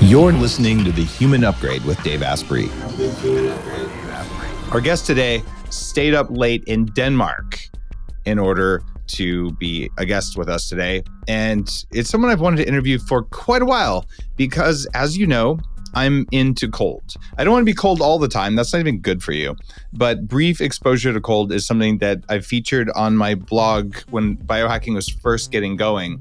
You're listening to The Human Upgrade with Dave Asprey. Our guest today stayed up late in Denmark in order to be a guest with us today. And it's someone I've wanted to interview for quite a while because, as you know, I'm into cold. I don't want to be cold all the time. That's not even good for you. But brief exposure to cold is something that I've featured on my blog when biohacking was first getting going.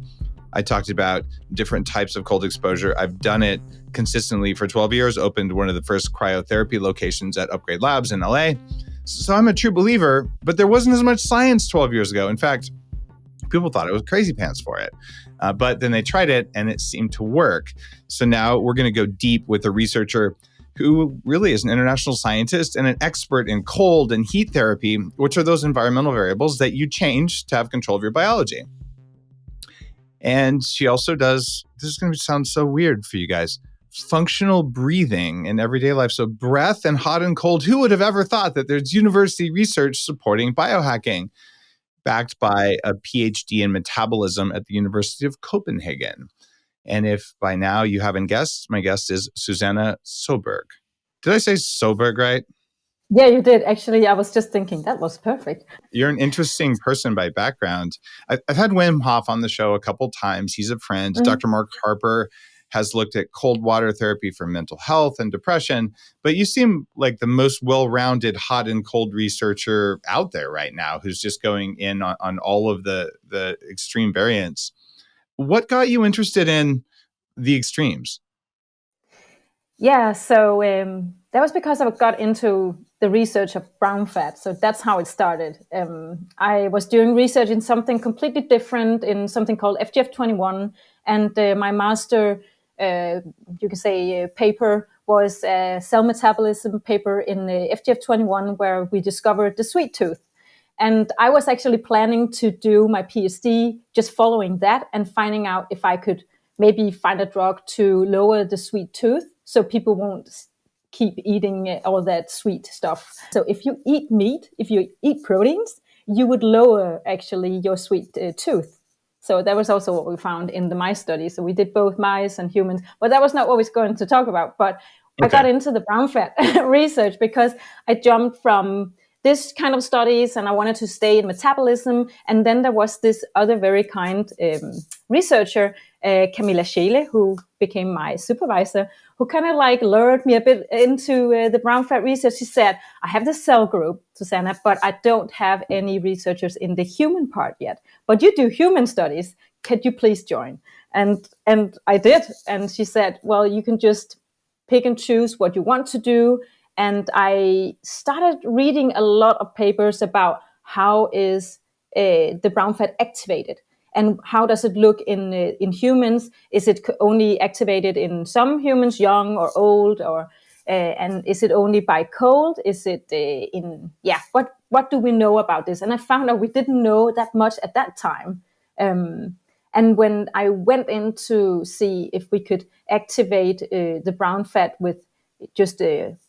I talked about different types of cold exposure. I've done it consistently for 12 years, opened one of the first cryotherapy locations at Upgrade Labs in LA. So I'm a true believer, but there wasn't as much science 12 years ago. In fact, people thought it was crazy pants for it. But then they tried it and it seemed to work. So now we're going to go deep with a researcher who really is an international scientist and an expert in cold and heat therapy, which are those environmental variables that you change to have control of your biology. And she also does, this is going to sound so weird for you guys, functional breathing in everyday life. So breath and hot and cold, who would have ever thought that there's university research supporting biohacking, backed by a Ph.D. in metabolism at the University of Copenhagen. And if by now you haven't guessed, my guest is Susanna Soeberg. Did I say Soeberg right? Yeah, you did. Actually, I was just thinking that was perfect. You're an interesting person by background. I've had Wim Hof on the show a couple times. He's a friend. Mm-hmm. Dr. Mark Harper has looked at cold water therapy for mental health and depression. But you seem like the most well-rounded hot and cold researcher out there right now who's just going in on all of the extreme variants. What got you interested in the extremes? Yeah, so that was because I got into the research of brown fat. So that's how it started. I was doing research in something completely different, in something called FGF21. And my master, you can say, paper was a cell metabolism paper in FGF21, where we discovered the sweet tooth. And I was actually planning to do my Ph.D. just following that and finding out if I could maybe find a drug to lower the sweet tooth so people won't keep eating all that sweet stuff. So if you eat meat, if you eat proteins, you would lower actually your sweet tooth. So that was also what we found in the mice study. So we did both mice and humans, but that was not what we were going to talk about. But okay. I got into the brown fat research because I jumped from this kind of studies and I wanted to stay in metabolism. And then there was this other very kind researcher, Camilla Scheele, who became my supervisor, who kind of like lured me a bit into the brown fat research. She said, I have the cell group, Susanna, but I don't have any researchers in the human part yet. But you do human studies. Could you please join? And I did. And she said, well, you can just pick and choose what you want to do. And I started reading a lot of papers about how is the brown fat activated. And how does it look in humans? Is it only activated in some humans, young or old, or and is it only by cold? Is it What do we know about this? And I found out we didn't know that much at that time. And when I went in to see if we could activate the brown fat with just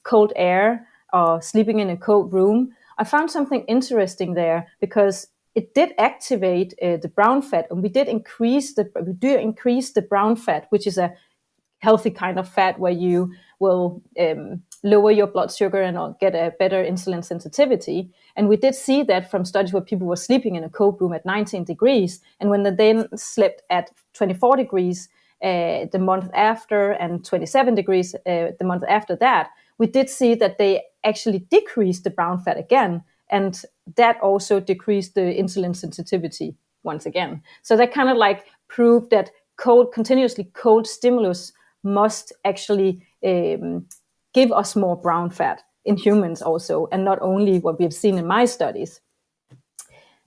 cold air or sleeping in a cold room, I found something interesting there because it did activate the brown fat, and we do increase the brown fat, which is a healthy kind of fat where you will lower your blood sugar and get a better insulin sensitivity. And we did see that from studies where people were sleeping in a cold room at 19 degrees, and when they then slept at 24 degrees the month after and 27 degrees the month after that, we did see that they actually decreased the brown fat again. And that also decreased the insulin sensitivity once again. So that kind of like proved that continuously cold stimulus must actually give us more brown fat in humans also, and not only what we have seen in my studies.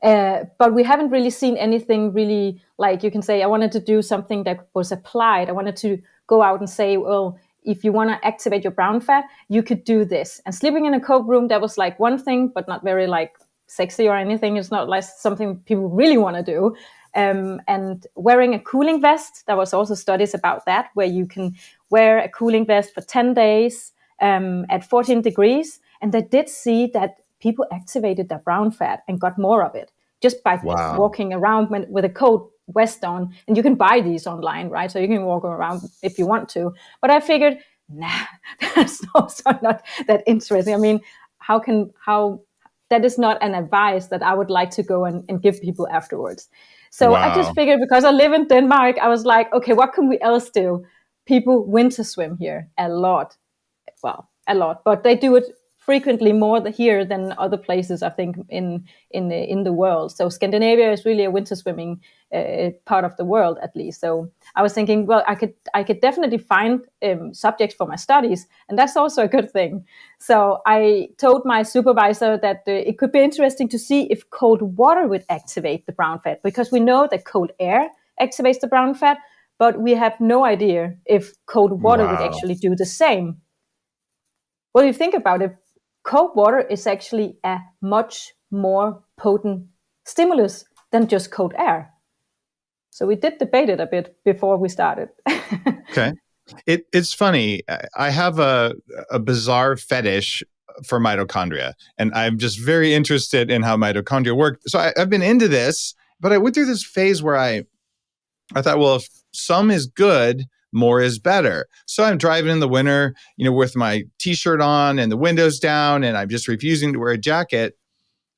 But we haven't really seen anything really, like you can say, I wanted to do something that was applied. I wanted to go out and say, well, if you want to activate your brown fat, you could do this. And sleeping in a cold room, that was like one thing, but not very like sexy or anything. It's not like something people really want to do. And wearing a cooling vest, there was also studies about that, where you can wear a cooling vest for 10 days at 14 degrees. And they did see that people activated their brown fat and got more of it just by walking around with a coat Western, and you can buy these online, right? So you can walk around if you want to. But I figured, nah, that's also not that interesting. I mean, how that is not an advice that I would like to go and give people afterwards. So I just Wow. figured, because I live in Denmark, I was like, okay, what can we else do? People winter swim here a lot. Well, a lot, but they do it frequently more here than other places, I think, in the world. So Scandinavia is really a winter swimming part of the world, at least. So I was thinking, well, I could definitely find subjects for my studies, and that's also a good thing. So I told my supervisor that it could be interesting to see if cold water would activate the brown fat, because we know that cold air activates the brown fat, but we have no idea if cold water would Wow. actually do the same. What do you think about it? Cold water is actually a much more potent stimulus than just cold air. So we did debate it a bit before we started. Okay. It's funny. I have a bizarre fetish for mitochondria, and I'm just very interested in how mitochondria work. So I've been into this, but I went through this phase where I thought, well, if some is good, more is better. So I'm driving in the winter, with my t-shirt on and the windows down, and I'm just refusing to wear a jacket.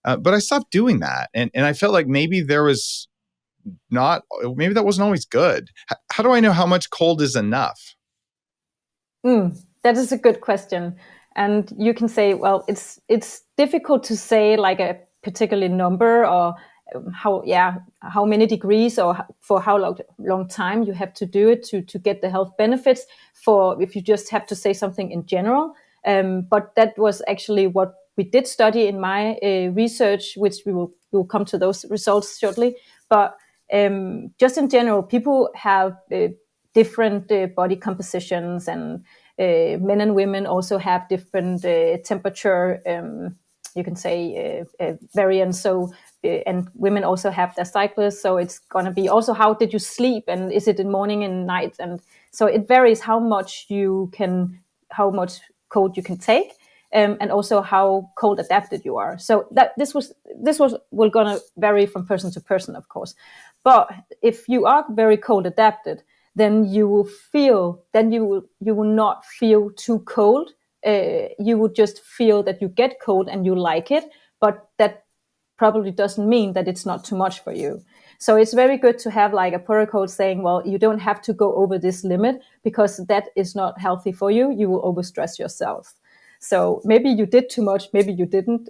But I stopped doing that. And I felt like maybe that wasn't always good. How do I know how much cold is enough? That is a good question. And you can say, well, it's difficult to say like a particular number, or how many degrees, or for how long time you have to do it to get the health benefits, for if you just have to say something in general. But that was actually what we did study in my research, which we will come to those results shortly. But just in general, people have different body compositions, and men and women also have different temperature, you can say, variance. So and women also have their cycles, so it's going to be also how did you sleep, and is it in morning and night, and so it varies how much cold you can take, and also how cold adapted you are. So that this was going to vary from person to person, of course. But if you are very cold adapted, then you will not feel too cold. You will just feel that you get cold and you like it, but that probably doesn't mean that it's not too much for you. So it's very good to have like a protocol saying, well, you don't have to go over this limit, because that is not healthy for you. You will overstress yourself. So maybe you did too much, maybe you didn't.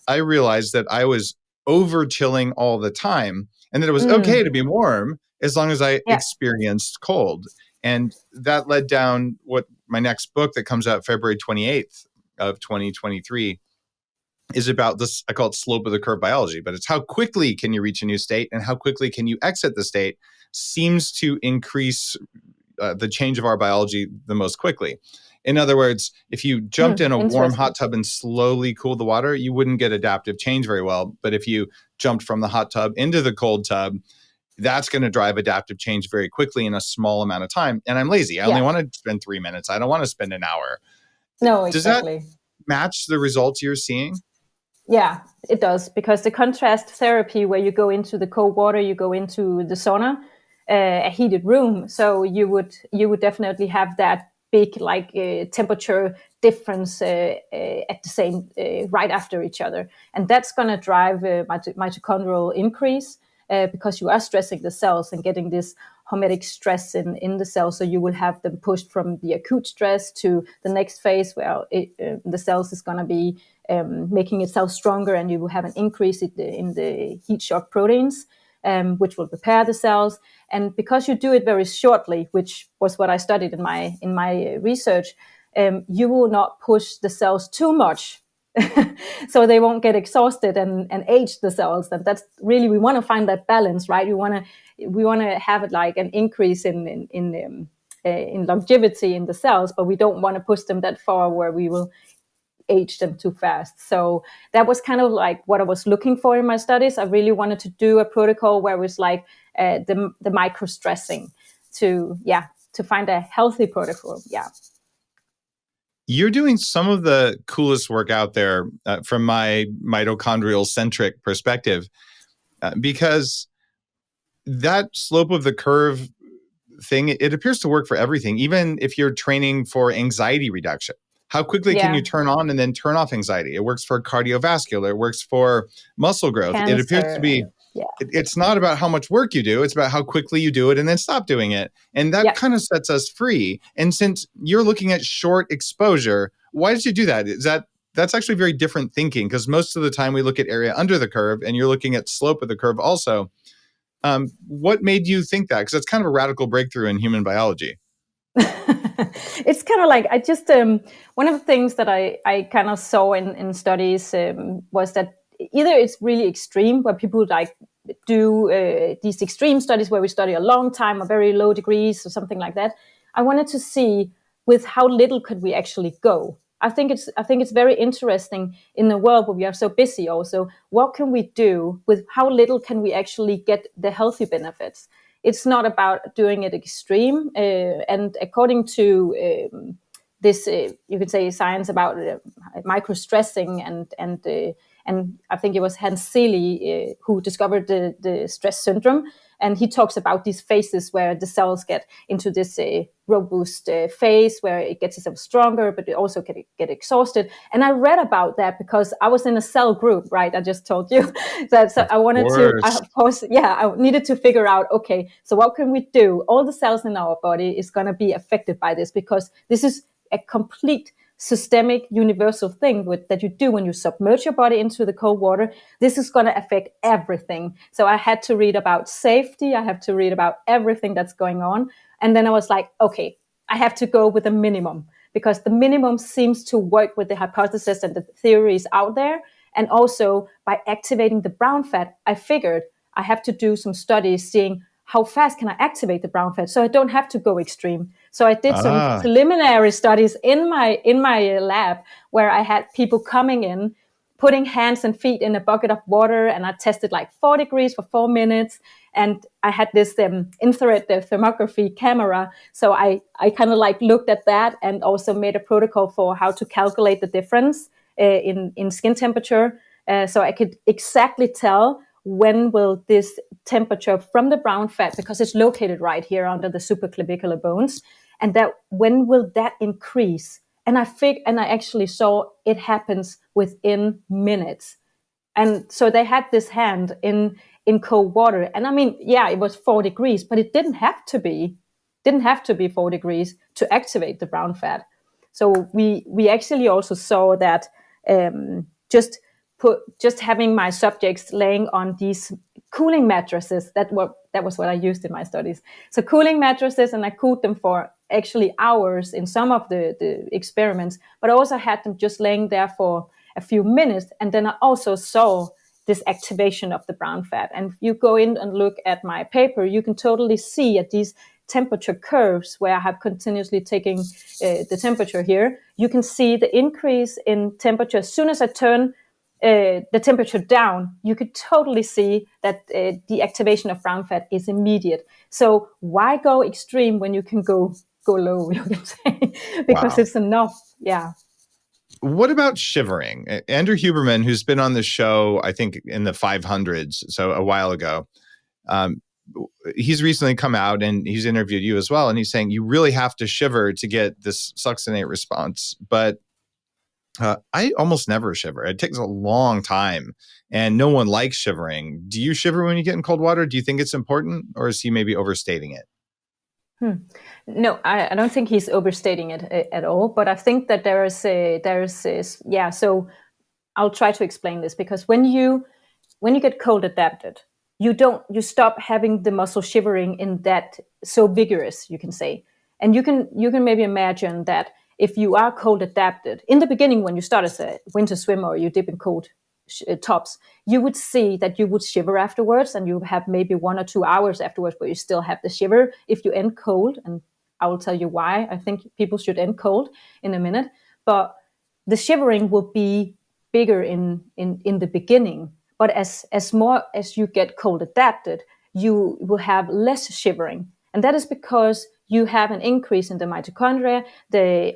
I realized that I was over chilling all the time, and that it was okay to be warm as long as I experienced cold. And that led down what my next book that comes out February 28th of 2023 is about. This, I call it slope of the curve biology, but it's how quickly can you reach a new state and how quickly can you exit the state seems to increase the change of our biology the most quickly. In other words, if you jumped in a warm hot tub and slowly cooled the water, you wouldn't get adaptive change very well. But if you jumped from the hot tub into the cold tub, that's going to drive adaptive change very quickly in a small amount of time. And I'm lazy. I only want to spend 3 minutes. I don't want to spend an hour. No, exactly. Does that match the results you're seeing? Yeah, it does. Because the contrast therapy, where you go into the cold water, you go into the sauna, a heated room. So you would definitely have that big temperature difference at the same right after each other, and that's going to drive mitochondrial increase, because you are stressing the cells and getting this hormetic stress in the cells. So you will have them pushed from the acute stress to the next phase, where the cells is going to be making itself stronger, and you will have an increase in the heat shock proteins, which will repair the cells. And because you do it very shortly, which was what I studied in my research, you will not push the cells too much, so they won't get exhausted and age the cells. And that's really, we want to find that balance, right? We want to have it like an increase in longevity in the cells, but we don't want to push them that far where we will age them too fast. So that was kind of like what I was looking for in my studies. I really wanted to do a protocol where it was like the micro stressing to find a healthy protocol. Yeah. You're doing some of the coolest work out there from my mitochondrial centric perspective, because that slope of the curve thing, it appears to work for everything, even if you're training for anxiety reduction. How quickly can you turn on and then turn off anxiety? It works for cardiovascular, it works for muscle growth. Cancer, it appears to be, it's not about how much work you do, it's about how quickly you do it and then stop doing it. And that kind of sets us free. And since you're looking at short exposure, why did you do that? That's actually very different thinking, because most of the time we look at area under the curve and you're looking at slope of the curve also. What made you think that? Because that's kind of a radical breakthrough in human biology. It's kind of like, I just, one of the things that I kind of saw in studies was that either it's really extreme, where people like do these extreme studies where we study a long time or very low degrees or something like that. I wanted to see with how little could we actually go. I think it's very interesting in the world where we are so busy also. What can we do with how little can we actually get the healthy benefits? It's not about doing it extreme. And according to this, you could say science about micro-stressing and I think it was Hans Selye who discovered the stress syndrome. And he talks about these phases where the cells get into this robust phase where it gets itself stronger, but it also can get exhausted. And I read about that because I was in a cell group, right? I just told you that. So I wanted I needed to figure out, okay, so what can we do? All the cells in our body is going to be affected by this, because this is a complete systemic universal thing that you do when you submerge your body into the cold water. This is going to affect everything. So I had to read about safety. I have to read about everything that's going on. And then I was like, okay, I have to go with a minimum, because the minimum seems to work with the hypothesis and the theories out there. And also by activating the brown fat, I figured I have to do some studies seeing how fast can I activate the brown fat so I don't have to go extreme. So I did some preliminary studies in my lab where I had people coming in, putting hands and feet in a bucket of water, and I tested like 4 degrees for 4 minutes. And I had this infrared thermography camera. So I kind of like looked at that and also made a protocol for how to calculate the difference in skin temperature. So I could exactly tell when will this temperature from the brown fat, because it's located right here under the supraclavicular bones, and that when will that increase? And I actually saw it happens within minutes. And so they had this hand in cold water. And I mean, yeah, it was 4 degrees, but it didn't have to be 4 degrees to activate the brown fat. So we actually also saw that just having my subjects laying on these cooling mattresses, that was what I used in my studies. So cooling mattresses, and I cooled them for actually hours in some of the experiments, but I also had them just laying there for a few minutes. And then I also saw this activation of the brown fat. And if you go in and look at my paper, you can totally see at these temperature curves where I have continuously taking the temperature here, you can see the increase in temperature. As soon as I turn the temperature down, you could totally see that the activation of brown fat is immediate. So why go extreme when you can go low, you can say, because it's enough. Yeah. What about shivering? Andrew Huberman, who's been on the show, I think in the 500s, so a while ago, he's recently come out and he's interviewed you as well. And he's saying you really have to shiver to get this succinate response. But I almost never shiver. It takes a long time and no one likes shivering. Do you shiver when you get in cold water? Do you think it's important, or is he maybe overstating it? No, I don't think he's overstating it at all. But I think that there is. So I'll try to explain this, because when you get cold adapted, you stop having the muscle shivering in that so vigorous, you can say. And you can maybe imagine that if you are cold adapted in the beginning, when you start as a winter swimmer or you dip in cold tops, you would see that you would shiver afterwards, and you have maybe 1 or 2 hours afterwards where you still have the shiver if you end cold. And I will tell you why I think people should end cold in a minute. But the shivering will be bigger in the beginning. But as more as you get cold adapted, you will have less shivering. And that is because you have an increase in the mitochondria,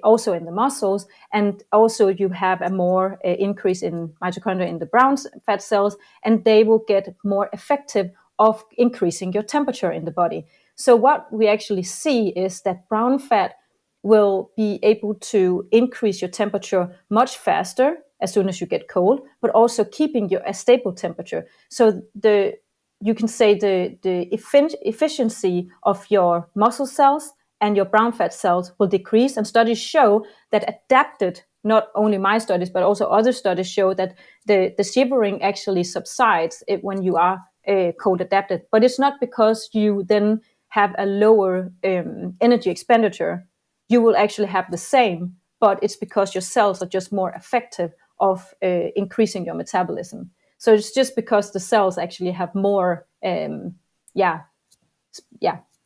also in the muscles, and also you have a more increase in mitochondria in the brown fat cells, and they will get more effective of increasing your temperature in the body. So what we actually see is that brown fat will be able to increase your temperature much faster as soon as you get cold, but also keeping you a stable temperature. So you can say the efficiency of your muscle cells and your brown fat cells will decrease. And studies show that adapted, not only my studies, but also other studies show that the shivering actually subsides when you are cold adapted. But it's not because you then have a lower energy expenditure. You will actually have the same, but it's because your cells are just more effective of increasing your metabolism. So it's just because the cells actually have more,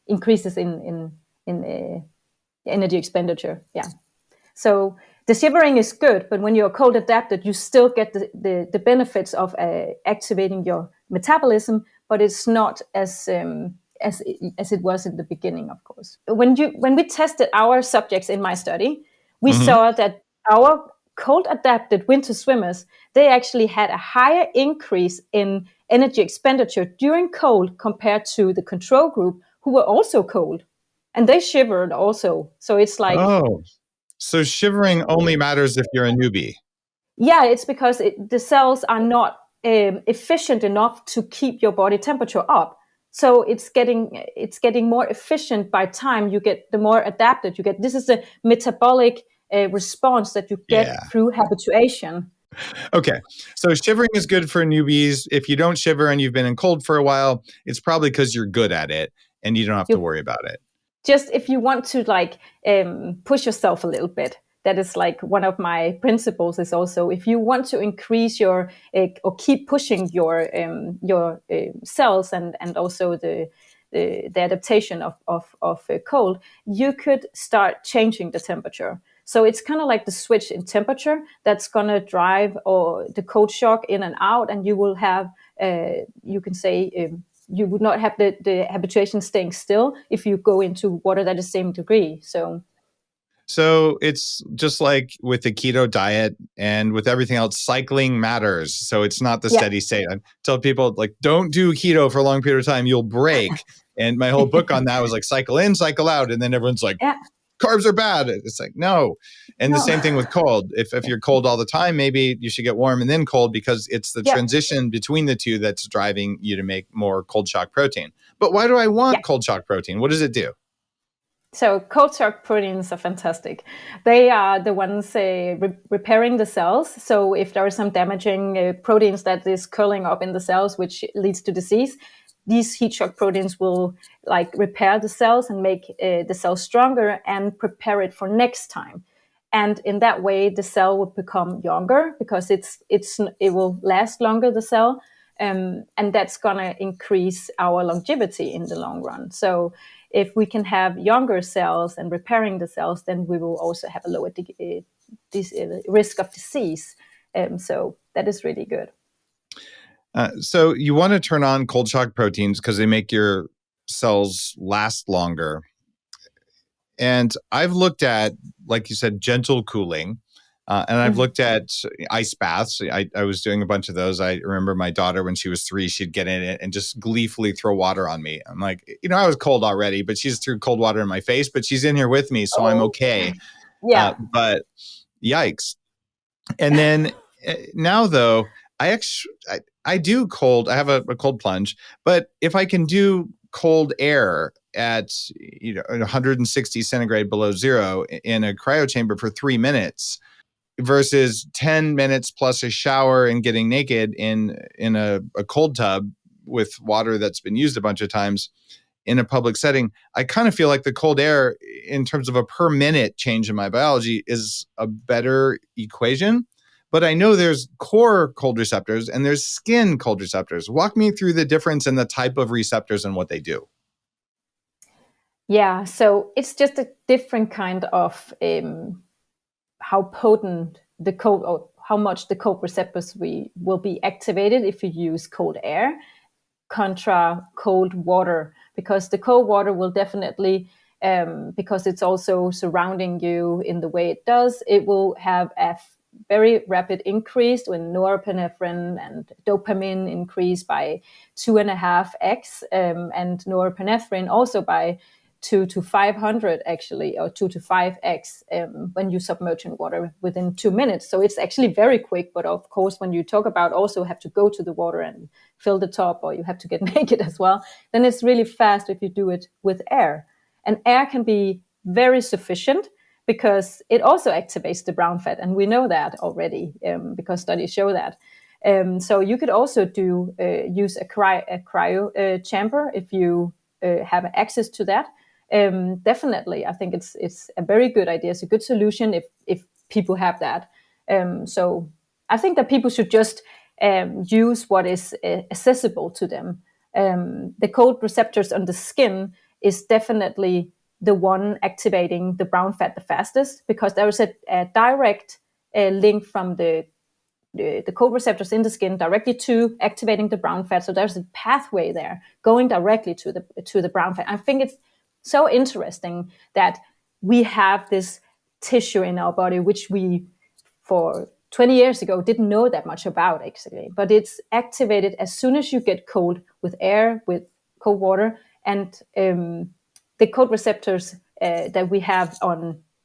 increases in energy expenditure. Yeah. So the shivering is good, but when you're cold adapted, you still get the benefits of activating your metabolism, but it's not as it was in the beginning, of course. When we tested our subjects in my study, we saw that our cold adapted winter swimmers, they actually had a higher increase in energy expenditure during cold compared to the control group who were also cold, and they shivered also. So it's like, so shivering only matters if you're a newbie. Yeah, it's because the cells are not efficient enough to keep your body temperature up. So it's getting more efficient by time you get, the more adapted you get. This is the metabolic response that you get through habituation. Okay, so shivering is good for newbies. If you don't shiver and you've been in cold for a while, it's probably because you're good at it and you don't have to worry about it. Just if you want to push yourself a little bit. That is like one of my principles is also, if you want to increase your or keep pushing your cells and also the adaptation of cold, you could start changing the temperature. So it's kind of like the switch in temperature that's going to drive the cold shock in and out, and you will have, you can say, you would not have the habituation staying still if you go into water that is the same degree. So it's just like with the keto diet and with everything else, cycling matters. So it's not the steady state. I tell people, like, don't do keto for a long period of time. You'll break. And my whole book on that was like, cycle in, cycle out. And then everyone's like, carbs are bad. It's like, no. And the same thing with cold. If you're cold all the time, maybe you should get warm and then cold, because it's the transition between the two that's driving you to make more cold shock protein. But why do I want cold shock protein? What does it do? So cold shock proteins are fantastic. They are the ones repairing the cells. So if there are some damaging proteins that is curling up in the cells, which leads to disease, these heat shock proteins will repair the cells and make the cells stronger and prepare it for next time. And in that way, the cell will become younger because it will last longer, the cell. And that's going to increase our longevity in the long run. So if we can have younger cells and repairing the cells, then we will also have a lower risk of disease. So that is really good. So you want to turn on cold shock proteins because they make your cells last longer. And I've looked at, like you said, gentle cooling. And I've looked at ice baths. I was doing a bunch of those. I remember my daughter, when she was 3, she'd get in it and just gleefully throw water on me. I'm like, I was cold already, but she just threw cold water in my face, but she's in here with me, so I'm okay. Yeah. But yikes. And then now, though, I do cold. I have a cold plunge, but if I can do cold air at 160 centigrade below zero in a cryo chamber for 3 minutes, versus 10 minutes plus a shower and getting naked in a cold tub with water that's been used a bunch of times in a public setting, I kind of feel like the cold air, in terms of a per minute change in my biology, is a better equation. But I know there's core cold receptors and there's skin cold receptors. Walk me through the difference in the type of receptors and what they do. Yeah, so it's just a different kind of how potent the cold, or how much the cold receptors will be activated if you use cold air contra cold water, because the cold water will definitely, because it's also surrounding you in the way it does, it will have a very rapid increase when norepinephrine and dopamine increase by 2.5x, and norepinephrine also by 2 to 500 actually, or 2 to 5x when you submerge in water within 2 minutes. So it's actually very quick. But of course, when you talk about also have to go to the water and fill the top, or you have to get naked as well, then it's really fast if you do it with air. And air can be very sufficient because it also activates the brown fat. And we know that already because studies show that. So you could also use a cryo chamber if you have access to that. Definitely, I think it's a very good idea. It's a good solution if people have that. So I think that people should just use what is accessible to them. The cold receptors on the skin is definitely the one activating the brown fat the fastest, because there is a direct link from the cold receptors in the skin directly to activating the brown fat. So there's a pathway there going directly to the brown fat. I think it's so interesting that we have this tissue in our body, which we, for 20 years ago, didn't know that much about, actually. But it's activated as soon as you get cold with air, with cold water, and the cold receptors that we have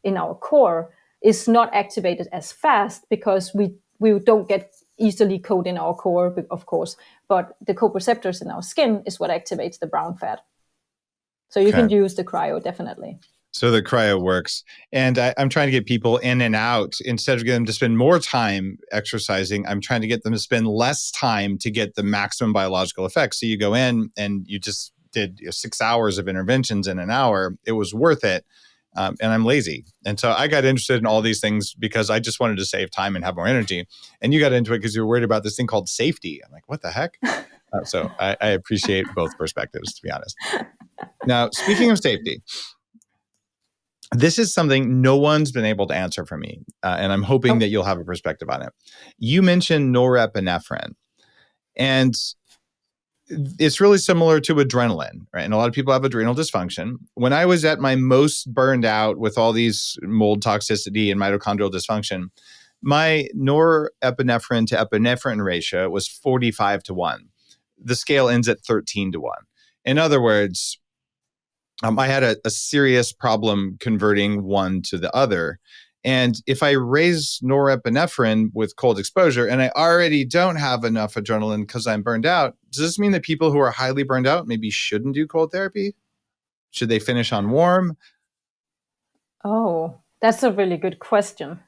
in our core is not activated as fast because we don't get easily cold in our core, of course. But the cold receptors in our skin is what activates the brown fat. So you can use the cryo, definitely. So the cryo works. And I'm trying to get people in and out. Instead of getting them to spend more time exercising, I'm trying to get them to spend less time to get the maximum biological effect. So you go in and you just did 6 hours of interventions in an hour. It was worth it. And I'm lazy. And so I got interested in all these things because I just wanted to save time and have more energy. And you got into it because you were worried about this thing called safety. I'm like, what the heck? So I appreciate both perspectives, to be honest. Now, speaking of safety, this is something no one's been able to answer for me. And I'm hoping that you'll have a perspective on it. You mentioned norepinephrine. And it's really similar to adrenaline, right? And a lot of people have adrenal dysfunction. When I was at my most burned out with all these mold toxicity and mitochondrial dysfunction, my norepinephrine to epinephrine ratio was 45-1. The scale ends at 13-1. In other words, I had a serious problem converting one to the other. And if I raise norepinephrine with cold exposure and I already don't have enough adrenaline because I'm burned out, does this mean that people who are highly burned out maybe shouldn't do cold therapy? Should they finish on warm? Oh, that's a really good question.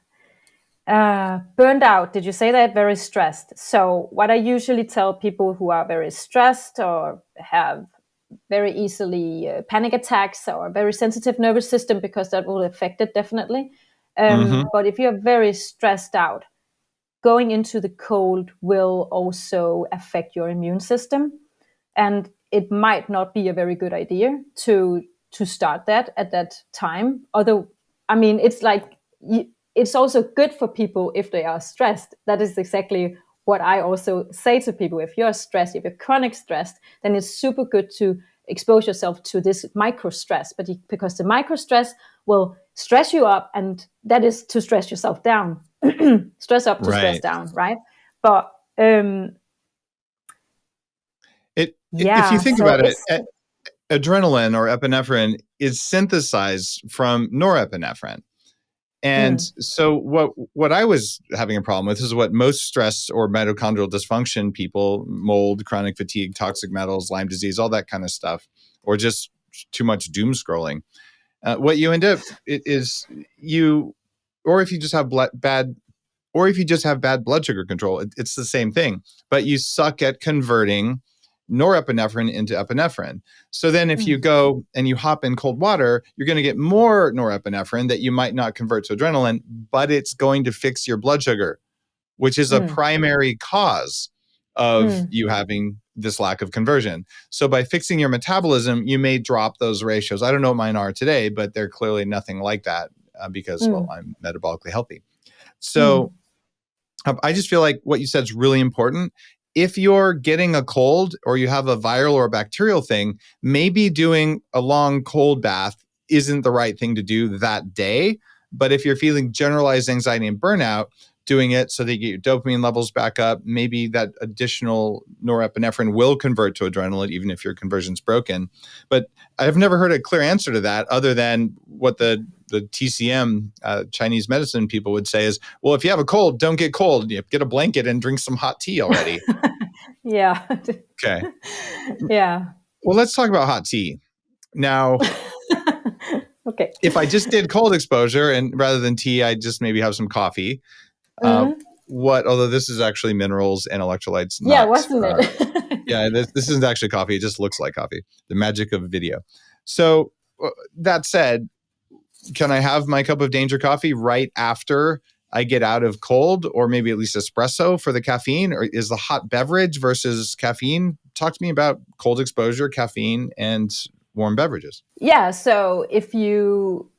Burned out, did you say that? Very stressed. So what I usually tell people who are very stressed or have very easily panic attacks or a very sensitive nervous system, because that will affect it definitely. But if you're very stressed out, going into the cold will also affect your immune system. And it might not be a very good idea to start that at that time. Although, I mean, it's like, it's also good for people if they are stressed. That is exactly what I also say to people. If you're stressed, if you're chronic stressed, then it's super good to expose yourself to this micro stress, because the micro stress will stress you up, and that is to stress yourself down. Stress up to stress down, right? But if you think about it, adrenaline or epinephrine is synthesized from norepinephrine. And so what I was having a problem with is what most stress or mitochondrial dysfunction people, mold, chronic fatigue, toxic metals, Lyme disease, all that kind of stuff, or just too much doom scrolling. What you end up is or if you just have bad blood sugar control, it's the same thing, but you suck at converting norepinephrine into epinephrine. So then if you go and you hop in cold water, you're going to get more norepinephrine that you might not convert to adrenaline, but it's going to fix your blood sugar, which is a primary cause of you having this lack of conversion. So by fixing your metabolism, you may drop those ratios. I don't know what mine are today, but they're clearly nothing like that because, well, I'm metabolically healthy. So I just feel like what you said is really important. If you're getting a cold or you have a viral or a bacterial thing, maybe doing a long cold bath isn't the right thing to do that day. But if you're feeling generalized anxiety and burnout, doing it so they get your dopamine levels back up. Maybe that additional norepinephrine will convert to adrenaline, even if your conversion's broken. But I've never heard a clear answer to that other than what the TCM, Chinese medicine people would say is, well, if you have a cold, don't get cold. You get a blanket and drink some hot tea already. Yeah. Okay. Yeah. Well, let's talk about hot tea. Now, okay. If I just did cold exposure and rather than tea, I just maybe have some coffee. Although this is actually minerals and electrolytes. Yeah, wasn't it? Yeah, this isn't actually coffee. It just looks like coffee. The magic of video. So that said, can I have my cup of danger coffee right after I get out of cold, or maybe at least espresso for the caffeine? Or is the hot beverage versus caffeine? Talk to me about cold exposure, caffeine, and warm beverages. Yeah, so if you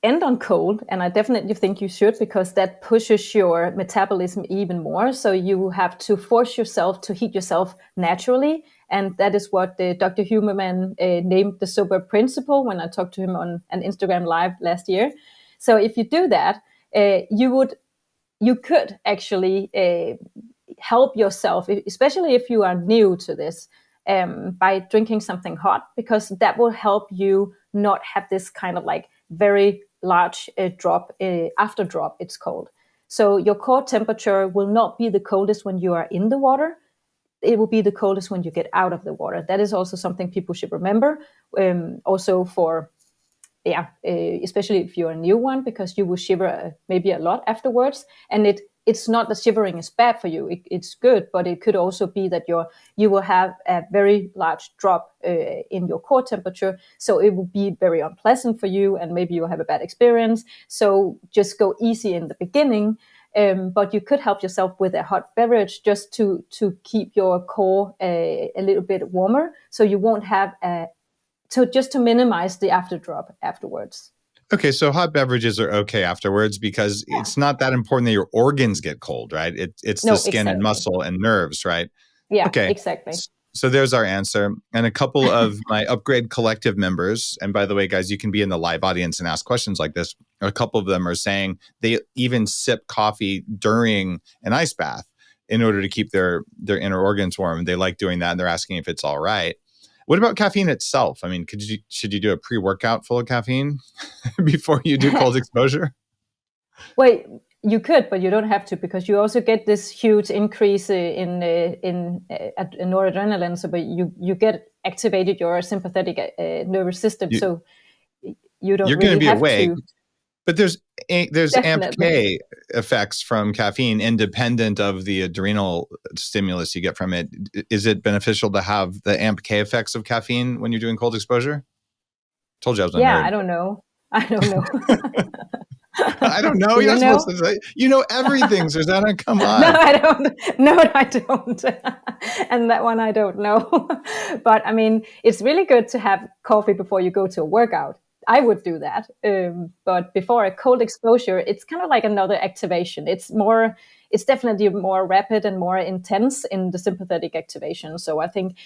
end on cold, and I definitely think you should, because that pushes your metabolism even more. So you have to force yourself to heat yourself naturally. And that is what Dr. Huberman named the Soeberg principle when I talked to him on an Instagram Live last year. So if you do that, you could actually help yourself, especially if you are new to this, by drinking something hot, because that will help you not have this kind of like very large drop, after drop, it's called. So your core temperature will not be the coldest when you are in the water. It will be the coldest when you get out of the water. That is also something people should remember. Also for, especially if you're a new one, because you will shiver maybe a lot afterwards. And it's not that shivering is bad for you. It's good, but it could also be that you will have a very large drop in your core temperature. So it will be very unpleasant for you, and maybe you'll have a bad experience. So just go easy in the beginning. But you could help yourself with a hot beverage just to keep your core a little bit warmer. So you won't have to minimize the after-drop afterwards. Okay, so hot beverages are okay afterwards because it's not that important that your organs get cold, right? It's the skin and muscle and nerves, right? Yeah, okay. Exactly. So there's our answer. And a couple of my Upgrade Collective members, and by the way, guys, you can be in the live audience and ask questions like this. A couple of them are saying they even sip coffee during an ice bath in order to keep their inner organs warm. They like doing that, and they're asking if it's all right. What about caffeine itself? I mean, should you do a pre-workout full of caffeine before you do cold exposure? Well, you could, but you don't have to, because you also get this huge increase in noradrenaline. So, but you get activated your sympathetic nervous system. So you don't. You're really going to be awake. But there's AMP-K effects from caffeine independent of the adrenal stimulus you get from it. Is it beneficial to have the AMP-K effects of caffeine when you're doing cold exposure? Told you I was a nerd. I don't know. I don't know. I don't know. You're not supposed to say. You know everything, Susanna. Come on. No, I don't. No, I don't. And that one I don't know. But I mean, it's really good to have coffee before you go to a workout. I would do that. But before a cold exposure, it's kind of like another activation. It's definitely more rapid and more intense in the sympathetic activation. So I think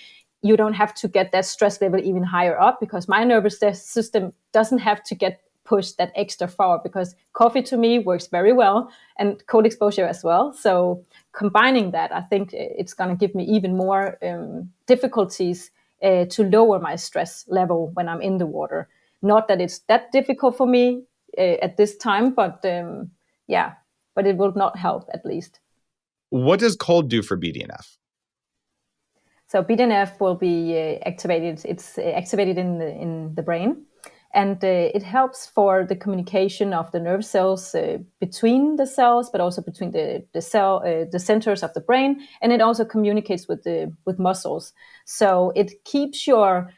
you don't have to get that stress level even higher up, because my nervous system doesn't have to get pushed that extra far, because coffee to me works very well, and cold exposure as well. So combining that, I think it's going to give me even more difficulties to lower my stress level when I'm in the water. Not that it's that difficult for me at this time, but but it will not help, at least. What does cold do for BDNF? So BDNF will be activated. It's activated in the brain, and it helps for the communication of the nerve cells between the cells, but also between the centers of the brain, and it also communicates with muscles. So it keeps your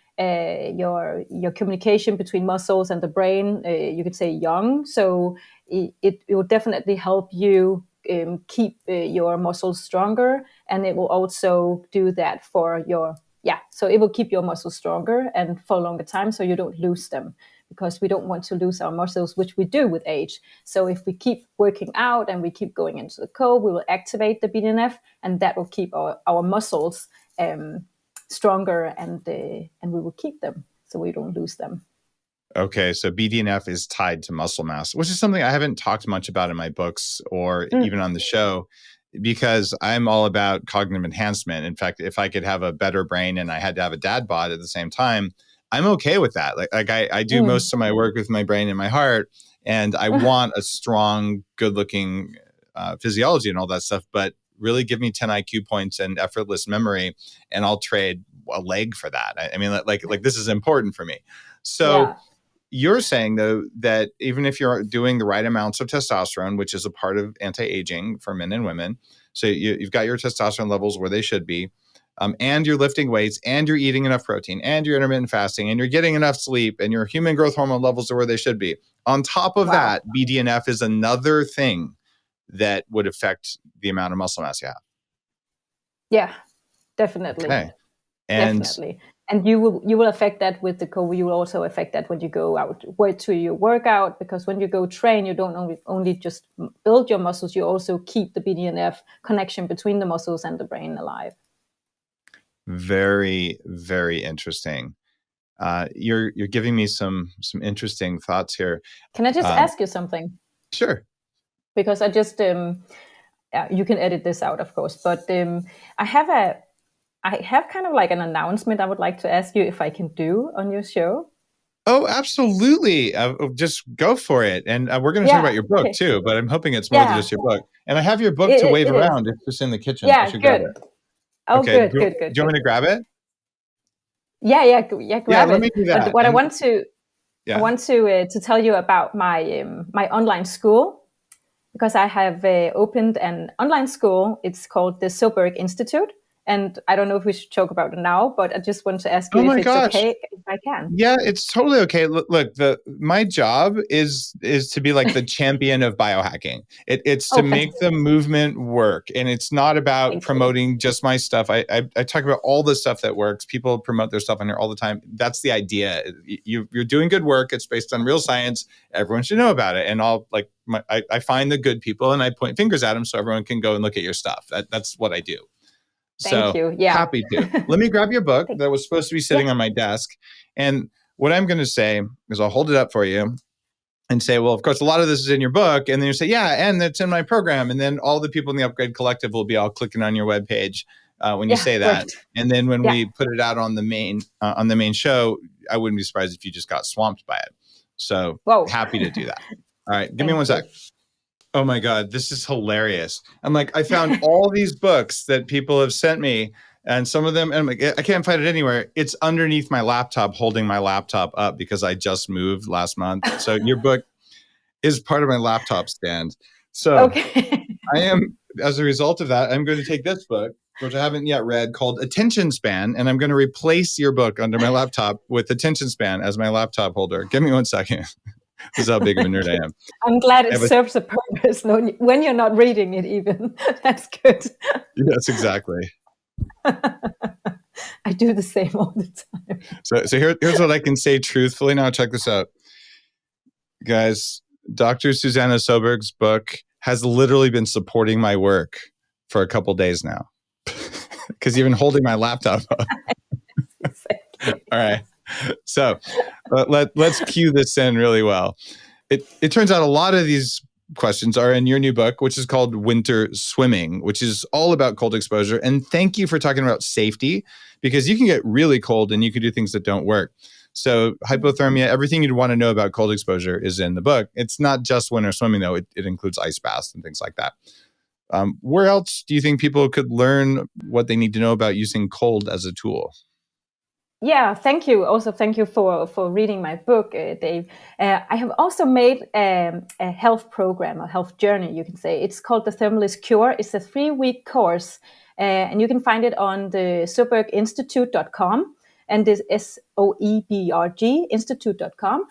communication between muscles and the brain, you could say, young. So it will definitely help you keep your muscles stronger, and it will also do that for so it will keep your muscles stronger and for a longer time, so you don't lose them, because we don't want to lose our muscles, which we do with age. So if we keep working out and we keep going into the cold, we will activate the BDNF, and that will keep our muscles stronger, and we will keep them so we don't lose them. Okay, so BDNF is tied to muscle mass, which is something I haven't talked much about in my books or even on the show, because I'm all about cognitive enhancement. In fact, if I could have a better brain and I had to have a dad bod at the same time, I'm okay with that. Like I do most of my work with my brain and my heart, and I want a strong, good-looking physiology and all that stuff. But really, give me 10 IQ points and effortless memory, and I'll trade a leg for that. I mean, like this is important for me. So. You're saying, though, that even if you're doing the right amounts of testosterone, which is a part of anti-aging for men and women, so you've got your testosterone levels where they should be, and you're lifting weights, and you're eating enough protein, and you're intermittent fasting, and you're getting enough sleep, and your human growth hormone levels are where they should be. On top of that, BDNF is another thing that would affect the amount of muscle mass you have. Yeah, definitely. Okay. Definitely. And you will affect that with the cold. You will also affect that when you go out to your workout, because when you go train, you don't only just build your muscles, you also keep the BDNF connection between the muscles and the brain alive. Very, very interesting. You're giving me some interesting thoughts here. Can I just ask you something? Sure. Because I just you can edit this out, of course, but I have kind of like an announcement I would like to ask you if I can do on your show. Oh, absolutely. Just go for it. And we're going to talk about your book too, but I'm hoping it's more than just your book. And I have your book to wave around. It's just in the kitchen. Yeah, good. Oh, okay. Good. Do you want me to grab it? Yeah, grab it. Let me do that. But what I want to tell you about my my online school, because I have opened an online school. It's called the Soeberg Institute. And I don't know if we should talk about it now, but I just want to ask you if it's okay if I can. Yeah, it's totally okay. Look, my job is to be like the champion of biohacking. It's to make the movement work, and it's not about promoting just my stuff. I talk about all the stuff that works. People promote their stuff on here all the time. That's the idea. You're doing good work. It's based on real science. Everyone should know about it. And I find the good people and I point fingers at them so everyone can go and look at your stuff. That's what I do. Thank you. Yeah. Happy to. Let me grab your book that was supposed to be sitting on my desk. And what I'm going to say is I'll hold it up for you and say, well, of course, a lot of this is in your book. And then you say, yeah, and it's in my program. And then all the people in the Upgrade Collective will be all clicking on your webpage when you say that. Right. And then when we put it out on the main show, I wouldn't be surprised if you just got swamped by it. So happy to do that. All right. Give me one sec. Oh my God, this is hilarious. I'm like, I found all these books that people have sent me, and some of them, and I'm like, I can't find it anywhere. It's underneath my laptop, holding my laptop up because I just moved last month. So your book is part of my laptop stand. So I am, as a result of that, I'm going to take this book, which I haven't yet read, called Attention Span, and I'm going to replace your book under my laptop with Attention Span as my laptop holder. Give me one second. This is how big of a nerd I am. I'm glad it serves a purpose when you're not reading it even. That's good. Yes, exactly. I do the same all the time. So here's what I can say truthfully. Now check this out. Guys, Dr. Susanna Soeberg's book has literally been supporting my work for a couple days now. Because you've been holding my laptop up. All right. So let's cue this in really well. It turns out a lot of these questions are in your new book, which is called Winter Swimming, which is all about cold exposure. And thank you for talking about safety, because you can get really cold and you can do things that don't work. So hypothermia, everything you'd want to know about cold exposure is in the book. It's not just winter swimming, though. It includes ice baths and things like that. Where else do you think people could learn what they need to know about using cold as a tool? Yeah, thank you. Also, thank you for reading my book, Dave. I have also made a health program, a health journey, you can say. It's called the Thermalist Cure. It's a 3-week course, and you can find it on the SoebergInstitute.com, and this SOEBRG Institute.com,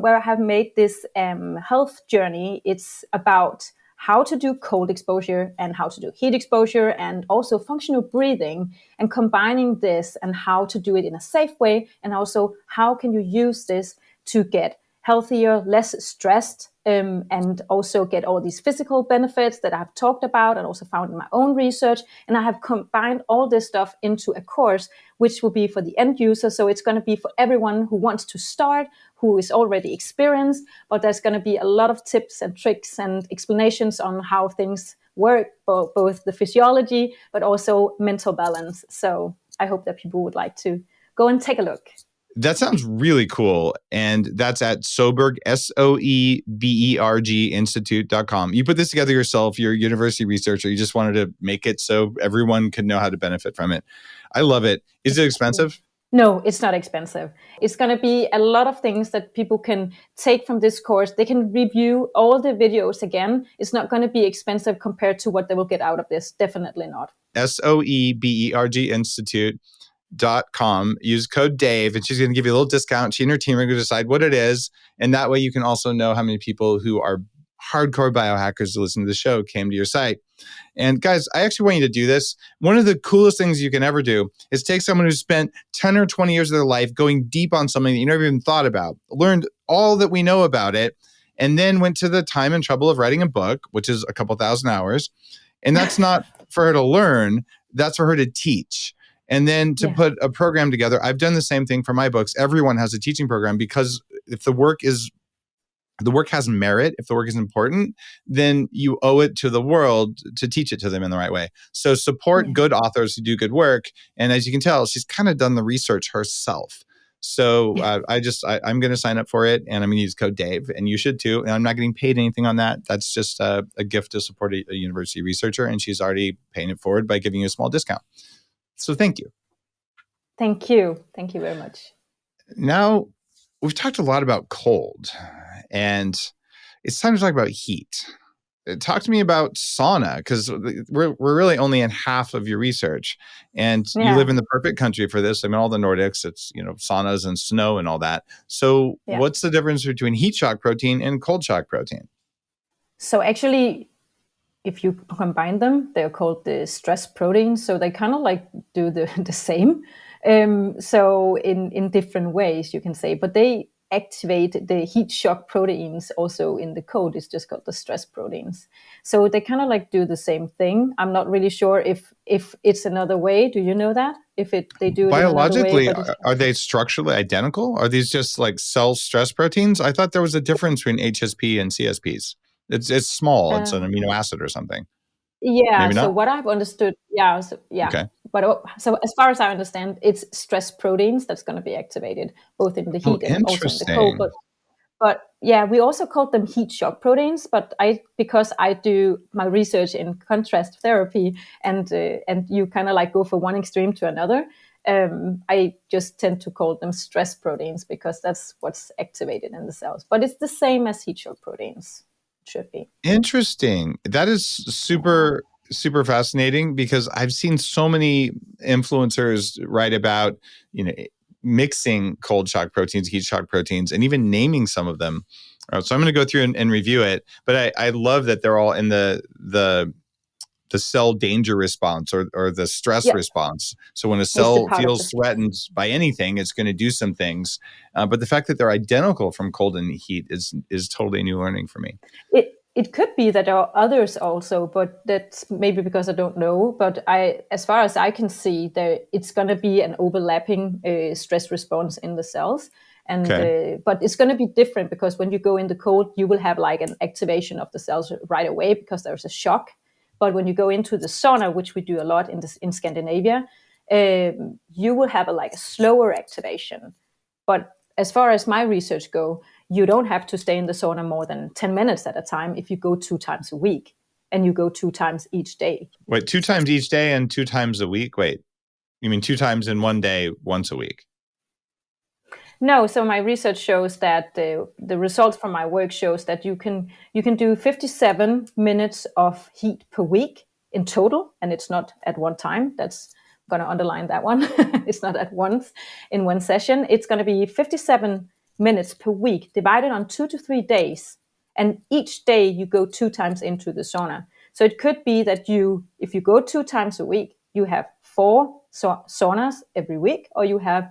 where I have made this health journey. It's about how to do cold exposure and how to do heat exposure, and also functional breathing, and combining this and how to do it in a safe way. And also how can you use this to get healthier, less stressed, and also get all these physical benefits that I've talked about and also found in my own research. And I have combined all this stuff into a course, which will be for the end user. So it's going to be for everyone who wants to start, who is already experienced, but there's going to be a lot of tips and tricks and explanations on how things work, both the physiology, but also mental balance. So I hope that people would like to go and take a look. That sounds really cool. And that's at Soeberg, SOEBERG Institute.com. You put this together yourself, you're a university researcher. You just wanted to make it so everyone could know how to benefit from it. I love it. Is it expensive? No, it's not expensive. It's going to be a lot of things that people can take from this course. They can review all the videos again. It's not going to be expensive compared to what they will get out of this. Definitely not. SOEBERG Institute.com. Use code Dave, and she's going to give you a little discount. She and her team are going to decide what it is. And that way you can also know how many people who are hardcore biohackers to listen to the show came to your site. And guys, I actually want you to do this. One of the coolest things you can ever do is take someone who's spent 10 or 20 years of their life going deep on something that you never even thought about, learned all that we know about it, and then went to the time and trouble of writing a book, which is a couple thousand hours. And that's not for her to learn, that's for her to teach. And then to put a program together. I've done the same thing for my books. Everyone has a teaching program, because if the work has merit, if the work is important, then you owe it to the world to teach it to them in the right way. So support good authors who do good work. And as you can tell, she's kind of done the research herself. So I'm going to sign up for it, and I'm going to use code Dave, and you should too. And I'm not getting paid anything on that. That's just a gift to support a university researcher, and she's already paying it forward by giving you a small discount. So thank you. Thank you. Thank you very much. Now, we've talked a lot about cold, and it's time to talk about heat. Talk to me about sauna, because we're really only in half of your research, and you live in the perfect country for this. I mean, all the Nordics, it's, saunas and snow and all that. So what's the difference between heat shock protein and cold shock protein? So actually, if you combine them, they're called the stress proteins. So they kind of like do the same. So in different ways, you can say, but they activate the heat shock proteins also in the code. It's just called the stress proteins. So they kind of like do the same thing. I'm not really sure if it's another way. Do you know that? They do it biologically, in another way, are they structurally identical? Are these just like cell stress proteins? I thought there was a difference between HSP and CSPs. It's small. It's an amino acid or something. Yeah. Maybe not? So what I've understood, Okay. But so as far as I understand, it's stress proteins that's going to be activated both in the heat and also in the cold. But we also call them heat shock proteins. But because I do my research in contrast therapy, and you kind of like go from one extreme to another, I just tend to call them stress proteins because that's what's activated in the cells. But it's the same as heat shock proteins. Should be. Interesting. That is super fascinating, because I've seen so many influencers write about, mixing cold shock proteins, heat shock proteins, and even naming some of them. So I'm going to go through and review it. But I love that they're all in the cell danger response or the stress response. So when a cell feels threatened by anything, it's going to do some things. But the fact that they're identical from cold and heat is totally new learning for me. It could be that there are others also, but that's maybe because I don't know. But as far as I can see, it's going to be an overlapping stress response in the cells. And but it's going to be different, because when you go in the cold, you will have like an activation of the cells right away because there's a shock. But when you go into the sauna, which we do a lot in Scandinavia, you will have a slower activation. But as far as my research go, you don't have to stay in the sauna more than 10 minutes at a time if you go 2 times a week, and you go 2 times each day. Wait, 2 times each day and 2 times a week? Wait, you mean 2 times in one day, once a week? No, so my research shows that the results from my work shows that you can do 57 minutes of heat per week in total, and it's not at one time. That's going to underline that one. It's not at once in one session. It's going to be 57 minutes per week divided on 2 to 3 days, and each day you go 2 times into the sauna. So it could be that if you go 2 times a week, you have 4 saunas every week, or you have